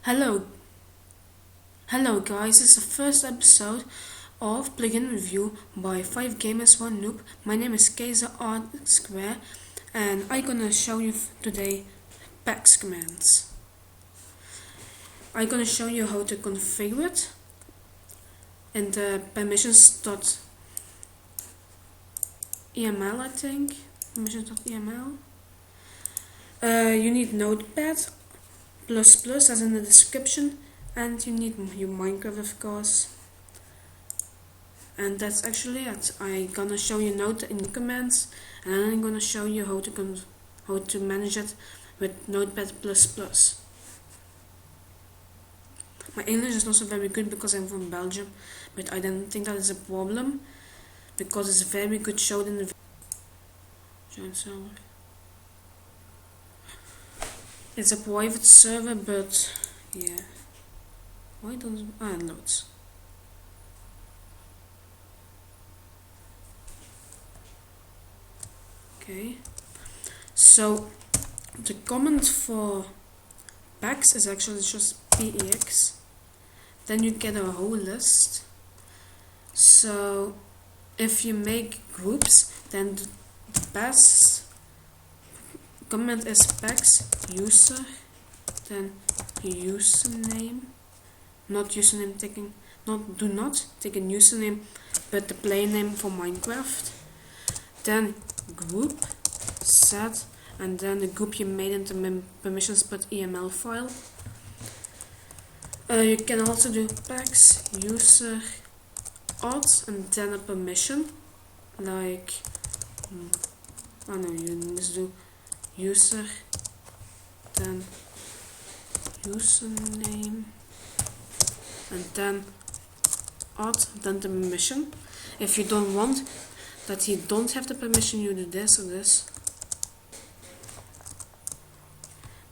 Hello, hello guys, this is the first episode of Plugin Review by 5 Gamers 1 Noob. My name is CeaserR² and I'm gonna show you today PEX commands. I'm gonna show you how to configure it in the permissions.eml, I think. Permissions.eml. You need Notepad++, as in the description, and you need your Minecraft, of course. And that's actually it. I'm gonna show you Node in the commands, and then I'm gonna show you how to manage it with Notepad++. My English is not so very good because I'm from Belgium, but I don't think that is a problem because it's very good showed in the join server. It's a private server, but yeah. Why doesn't it loads? Okay. So the command for PEX is actually just PEX. Then you get a whole list. So if you make groups, then the best command is PEX user, then username, do not take a username, but the play name for Minecraft, then group set, and then the group you made into permissions.eml file. You can also do PEX user odd and then a permission, like you just do user, then username, and then odd, then the permission. If you don't want that he don't have the permission, you do this or this.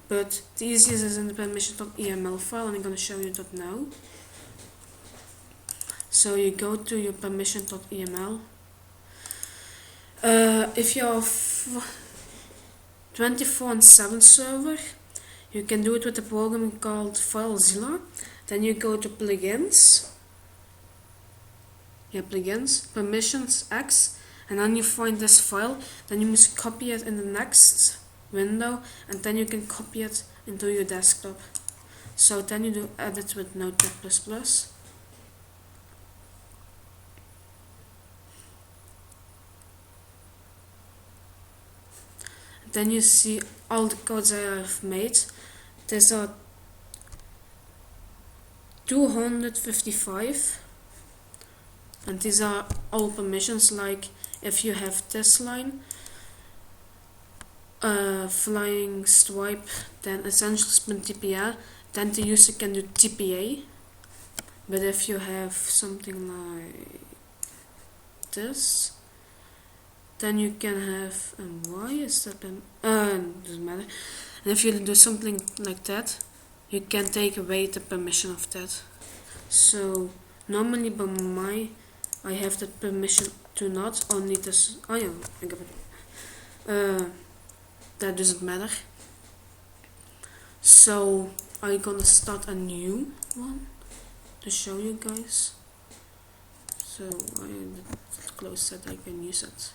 But the easiest is in the permission.eml file, and I'm going to show you that now. So you go to your permission.eml. If you're 24/7 server, you can do it with a program called FileZilla. Then you go to plugins, plugins, permissions X, and then you find this file. Then you must copy it in the next window, and then you can copy it into your desktop. So then you do edit with Notepad++. Then you see all the codes I have made. These are 255, and these are all permissions. Like if you have this line, flying stripe, then essential spin TPL, then the user can do TPA. But if you have something like this, then you can have, and why is that? Doesn't matter. And if you do something like that, you can take away the permission of that. So normally by I have the permission to not only this. Oh yeah, I got it. That doesn't matter. So I'm gonna start a new one to show you guys. So I close that I can use it.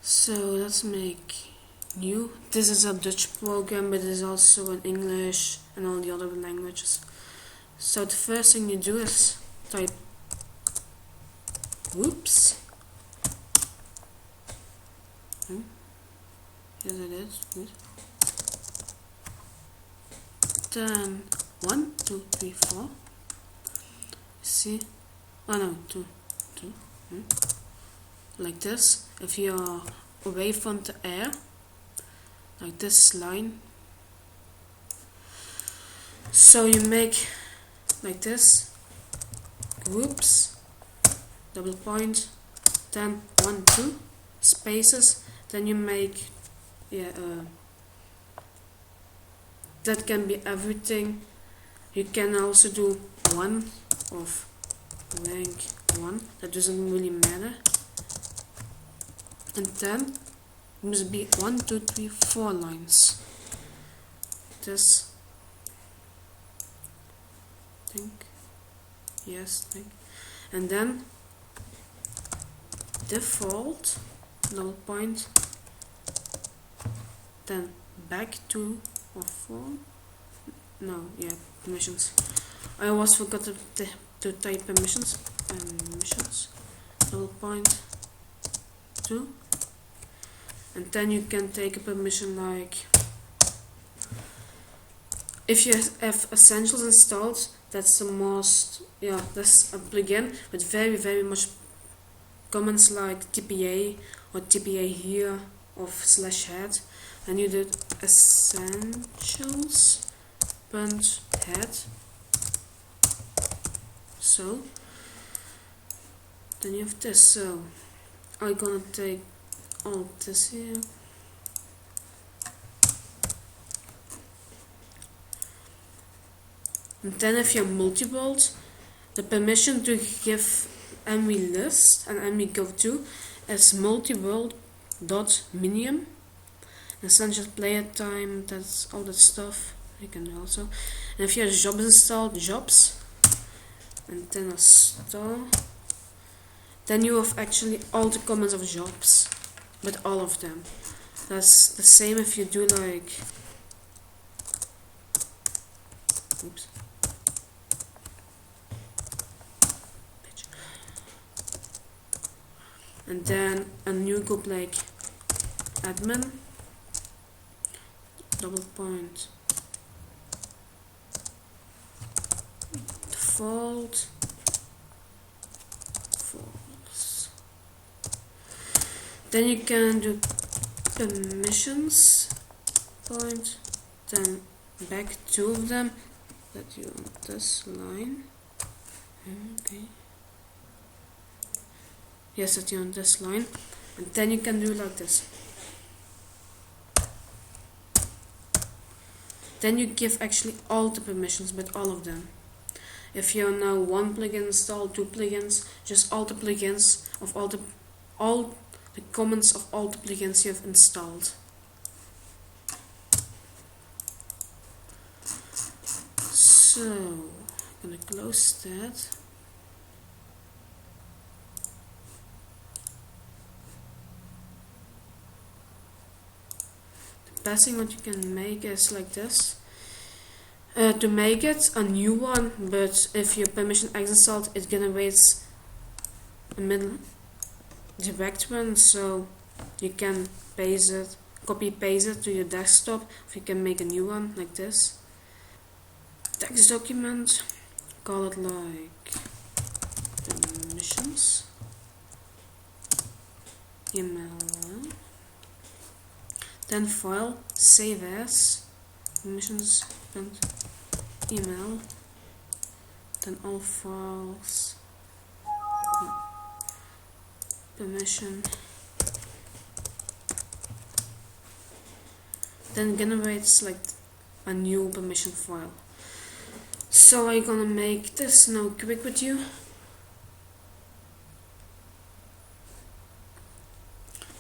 So let's make new. This is a Dutch program, but it is also in English and all the other languages. So the first thing you do is type whoops. Yes, it is good. Then 1, 2, 3, 4. See? Oh no, 2. Like this. If you are away from the air, like this line, so you make like this, groups, double point, then 1, 2 spaces, then you make that can be everything. You can also do 1 of rank 1, that doesn't really matter. And then It must be 1, 2, 3, 4 lines. This think, yes, think, and then default double point, then back to or from. No, yeah, permissions. I always forgot to type permissions. Permissions double point 2, and then you can take a permission like if you have Essentials installed. That's the most, yeah, that's a plugin with very much comments like TPA or TPA here of /head, and you did essentials punch head. So then you have this. So I'm gonna take all this here. And then if you're multi-bold, the permission to give enemy list and enemy go to is multi-bold dot minimum. Essential player time, that's all that stuff you can do also. And if you have jobs installed, jobs, and then a star, then you have actually all the comments of jobs, but all of them. That's the same if you do like, oops. And then a new group like admin double point default false. Then you can do permissions point, then back 2 of them that you on this line. Okay. Yes, that you're on this line, and then you can do like this. Then you give actually all the permissions, but all of them. If you now 1 plugin installed, 2 plugins, just all the plugins of all the comments of all the plugins you have installed. So I'm gonna close that. Best thing what you can make is like this. To make it a new one, but if your permission X installed, it generates a middle direct one, so you can paste it, copy paste it to your desktop, if you can make a new one like this. Text document, call it like permissions email. Then file, save as, permissions, email, then all files, permission, then generates like a new permission file. So I'm gonna make this now quick with you.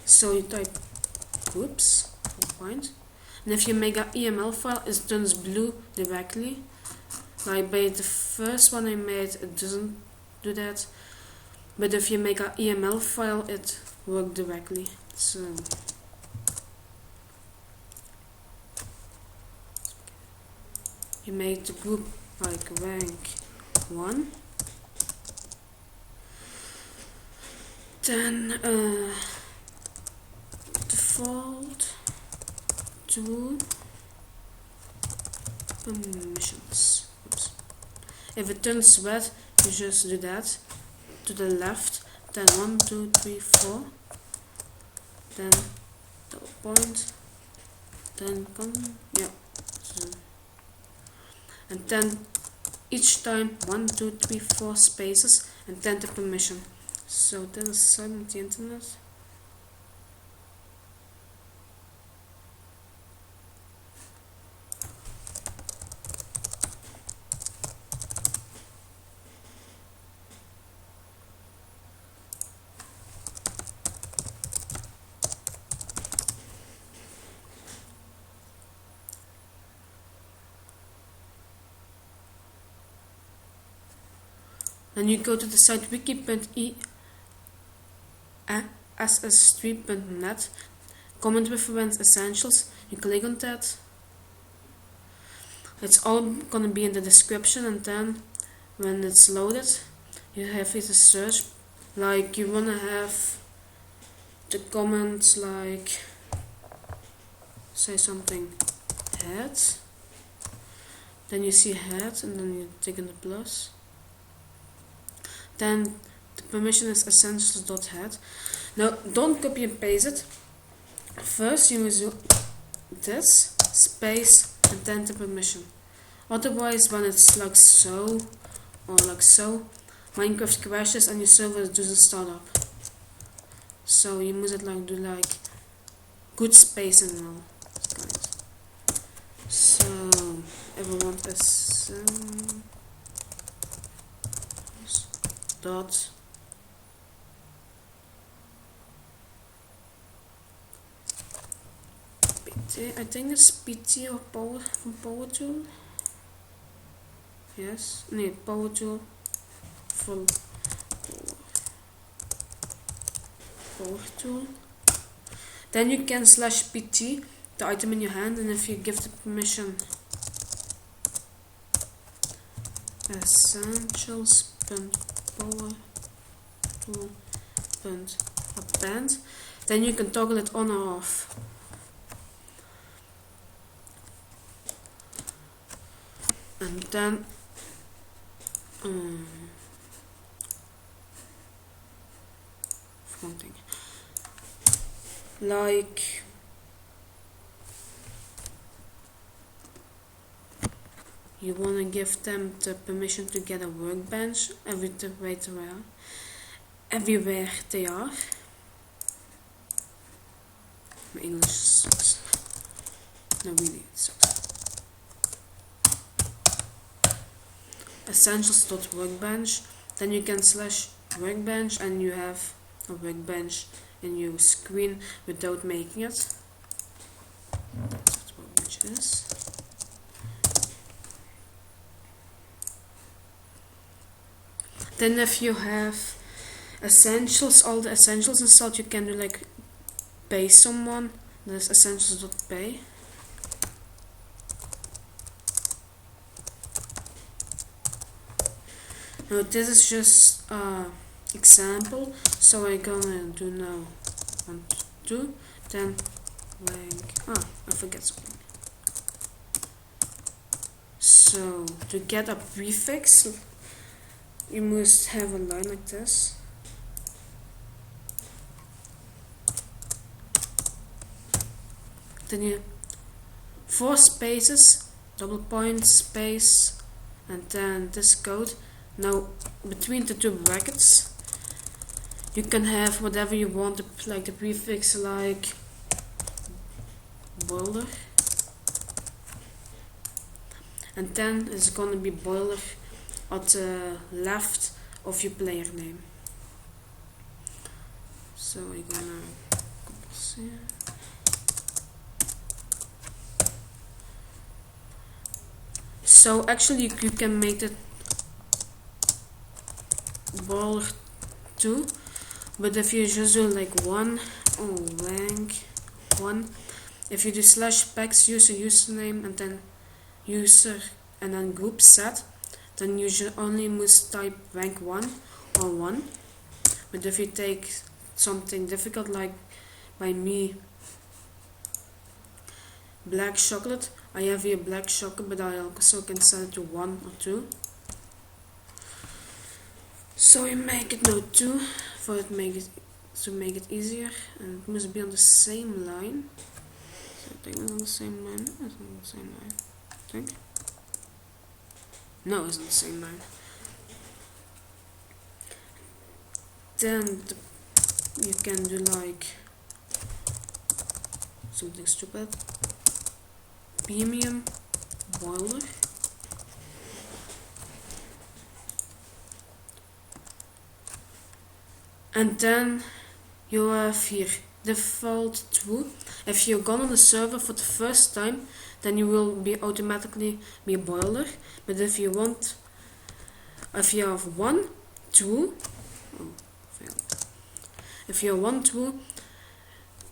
So you type groups. Point. And if you make an EML file, it turns blue directly. Like by the first one I made, it doesn't do that. But if you make an EML file, it works directly. So you make the group like rank 1. Then default 2 permissions. Oops. If it turns red, you just do that to the left. Then 1, 2, 3, 4. Then double point. Then come, yeah. So, and then each time 1, 2, 3, 4 spaces, and then the permission. So that is silent the internet. Then you go to the site wiki.ess3.net, comment reference essentials, you click on that. It's all gonna be in the description, and then when it's loaded, you have it to search. Like you wanna have the comments like say something head, then you see head and then you tick on the plus. Then the permission is essentials.head. Now don't copy and paste it. First you must do this, space, and then the permission. Otherwise when it's like so or like so, Minecraft crashes and your server doesn't start up. So you must like do like good space and all. So everyone is dot PT. I think it's PT or power from power tool. Yes, nee, power tool full power tool. Then you can /pt the item in your hand, and if you give the permission essentials.power.append, then you can toggle it on or off. And then something like you want to give them the permission to get a workbench everywhere they are. My English sucks. No, really, it sucks. Essentials.workbench. Then you can /workbench, and you have a workbench in your screen without making it. That's what workbench is. Then if you have essentials, all the essentials installed, you can do like pay someone. There's essentials.pay. Now this is just example, so I'm gonna do now 1, 2, then blank. I forget something. So to get a prefix, you must have a line like this. Then you 4 spaces, double point, space, and then this code. Now between the 2 brackets you can have whatever you want, like the prefix like boiler, and then it's gonna be boiler at the left of your player name. So we're gonna compensate. So actually you can make it boiler 2, but if you just do like blank 1, if you do /PEX user username and then user and then group set, then you should only must type rank 1 or 1. But if you take something difficult like by me black chocolate, I have here black chocolate, but I also can set it to 1 or 2. So you make it now 2 to make it easier, and it must be on the same line. So I think it's on the same line. It's on the same line. I think. No, it's on the same line. Then you can do like something stupid. Premium boiler. And then you have here default true. If you're gone on the server for the first time, then you will be automatically be a boiler. But if you have 1, true, oh, failed. If you want true,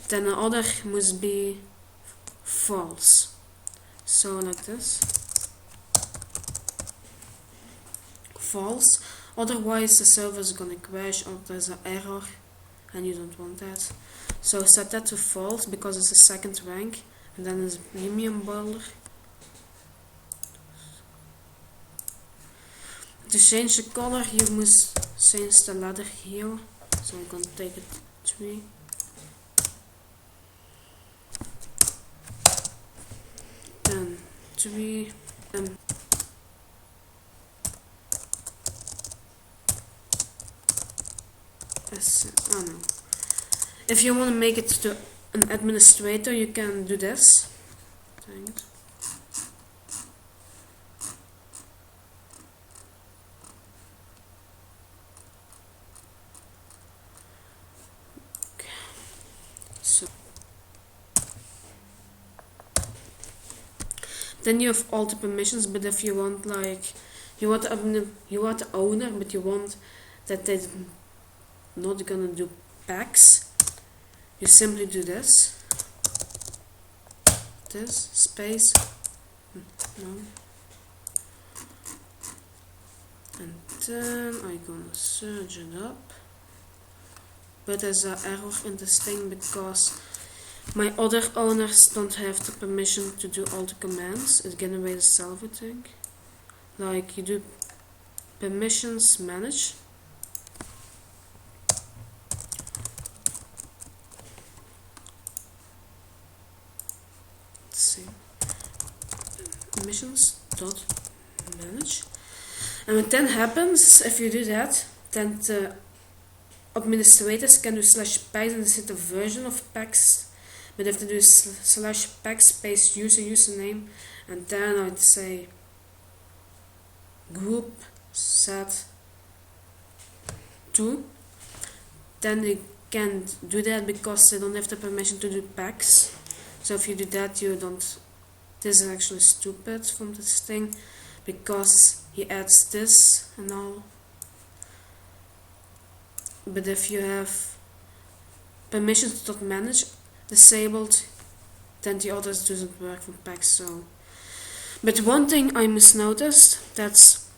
then the other must be false. So like this, false. Otherwise the server is gonna crash or there's an error, and you don't want that. So set that to false because it's the second rank, and then it's premium boiler. To change the color, you must change the ladder here. So I'm gonna take it 3. Then 3 and oh no. If you want to make it to an administrator, you can do this. Thanks. Okay. So then you have all the permissions, but if you want, like, you are the owner, but you want that they're not gonna do PEX, you simply do this space, no, and then I'm gonna search it up, but there's an error in this thing because my other owners don't have the permission to do all the commands. It generates itself, I think. Like, you do permissions manage, permissions dot manage, and what then happens if you do that, then the administrators can do /PEX and set a version of PEX, but if they do /PEX space username, and then I'd say group set to, then they can't do that because they don't have the permission to do PEX. So if you do that, you don't. This is actually stupid from this thing because he adds this and all. But if you have permissions.manage disabled, then the others doesn't work from PEX. So, but one thing I must notice, that's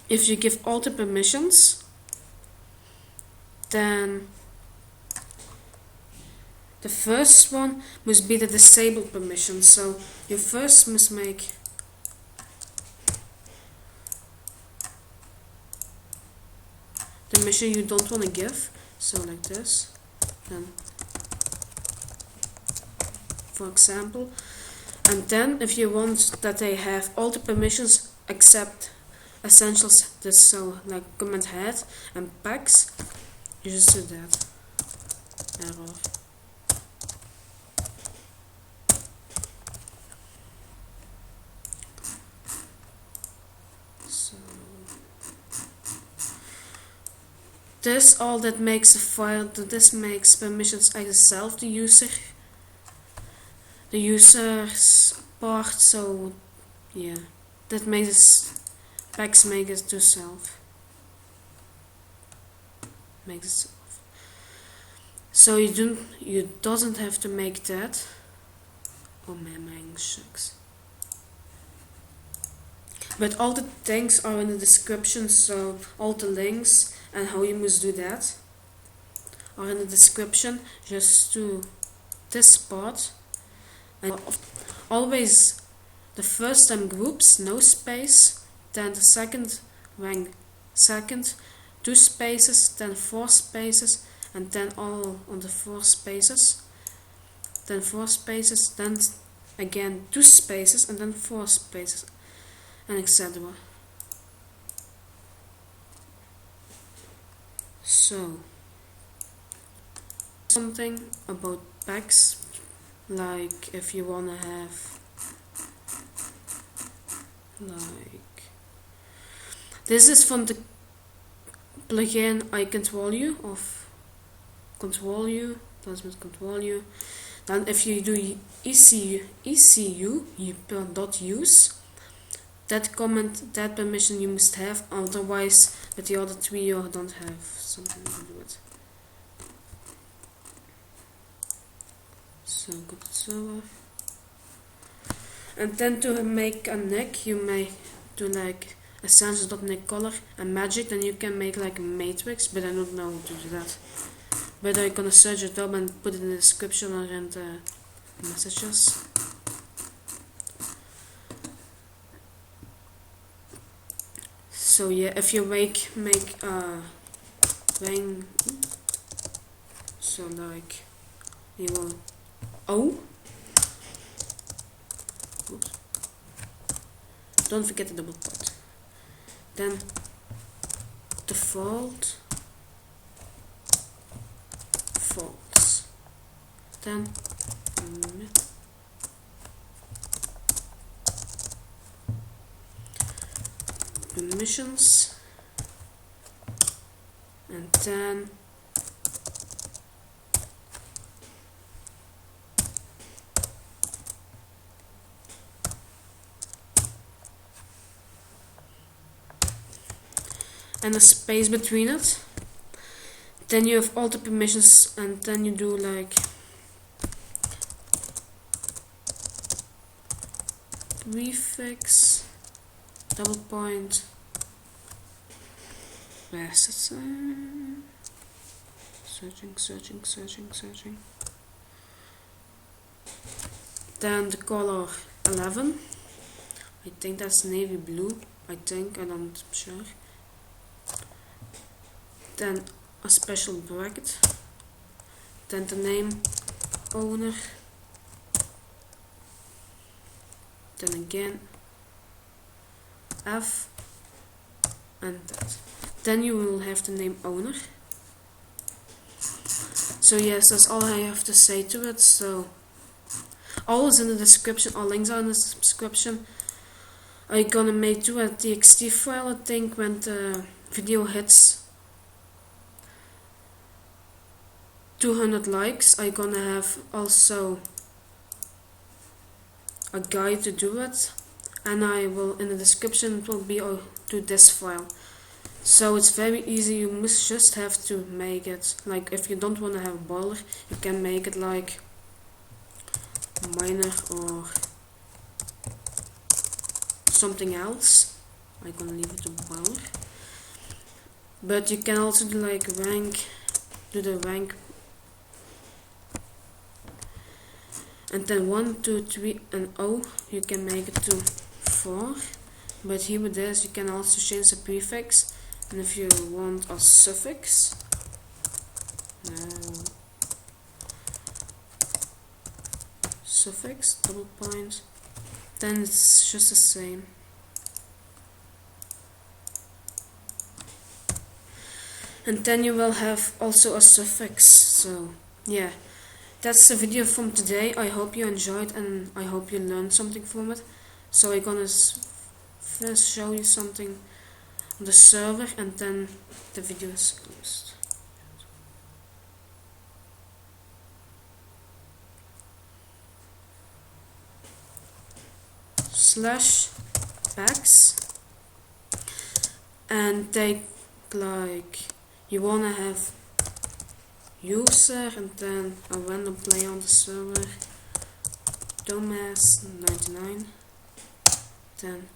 if you give all the permissions, then the first one must be the disabled permission. So you first must make the permission you don't want to give. So like this. Then, for example. And then if you want that they have all the permissions except essentials, this, so like command head and PEX, you just do that. Error. This all that makes a file, this makes permissions itself the user's part, so yeah, that makes PEX make it to self. Makes it self. So you doesn't have to make that. Oh man, shucks. But all the things are in the description, so all the links and how you must do that are in the description. Just do this part, and always the first time groups, no space, then the second rank, second, 2 spaces, then 4 spaces, and then all on the 4 spaces, then 4 spaces, then again 2 spaces, and then 4 spaces, and etc. So, something about PEX, like if you wanna have, like, this is from the plugin I control you of control you, transmit control you. Then if you do ECU dot use, that comment, that permission you must have, otherwise with the other three you don't have something to do with. So go to server. And then to make a nick, you may do like essentials.nick color and magic, then you can make like a matrix, but I don't know how to do that. But I'm gonna search it up and put it in the description or in the messages. So yeah, if you make a ring, so like you will oops. Don't forget the double quote. Then default false. Then permissions, and then and a space between it. Then you have all the permissions, and then you do like prefix, double point, where's it? Searching. Then the color 11. I think that's navy blue. I'm not sure. Then a special bracket. Then the name owner. Then again F and that. Then you will have the name owner. So yes, that's all I have to say to it. So all is in the description, all links are in the description. I'm gonna make do a txt file, I think, when the video hits 200 likes. I'm gonna have also a guide to do it, and I will, in the description it will be to this file. So it's very easy, you must just have to make it, like if you don't want to have a boiler, you can make it like minor or something else. I'm gonna leave it to boiler. But you can also do like rank, do the rank, and then 1, 2, 3 and O, you can make it to 4. But here with this you can also change the prefix, and if you want a suffix, suffix, double point, then it's just the same. And then you will have also a suffix. So yeah, that's the video from today. I hope you enjoyed and I hope you learned something from it. So I'm gonna first show you something on the server and then the video is closed. /PEX, and take like you wanna have user and then a random player on the server, Thomas 99, then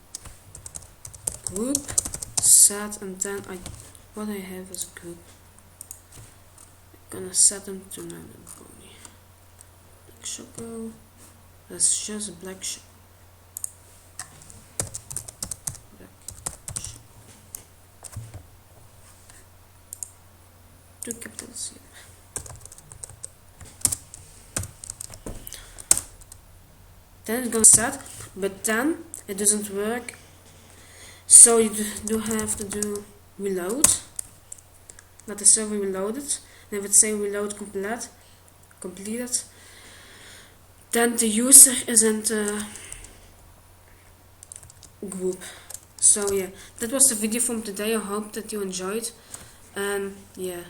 group set, and then what I have is a group. I'm gonna set them to none. Black Choco, that's just a black Choco. Two capitals here. Then it's gonna set, but then it doesn't work. So you do have to do reload. Let the server reload it. And if it say reload completed, then the user is in the group. So yeah, that was the video from today. I hope that you enjoyed. And yeah.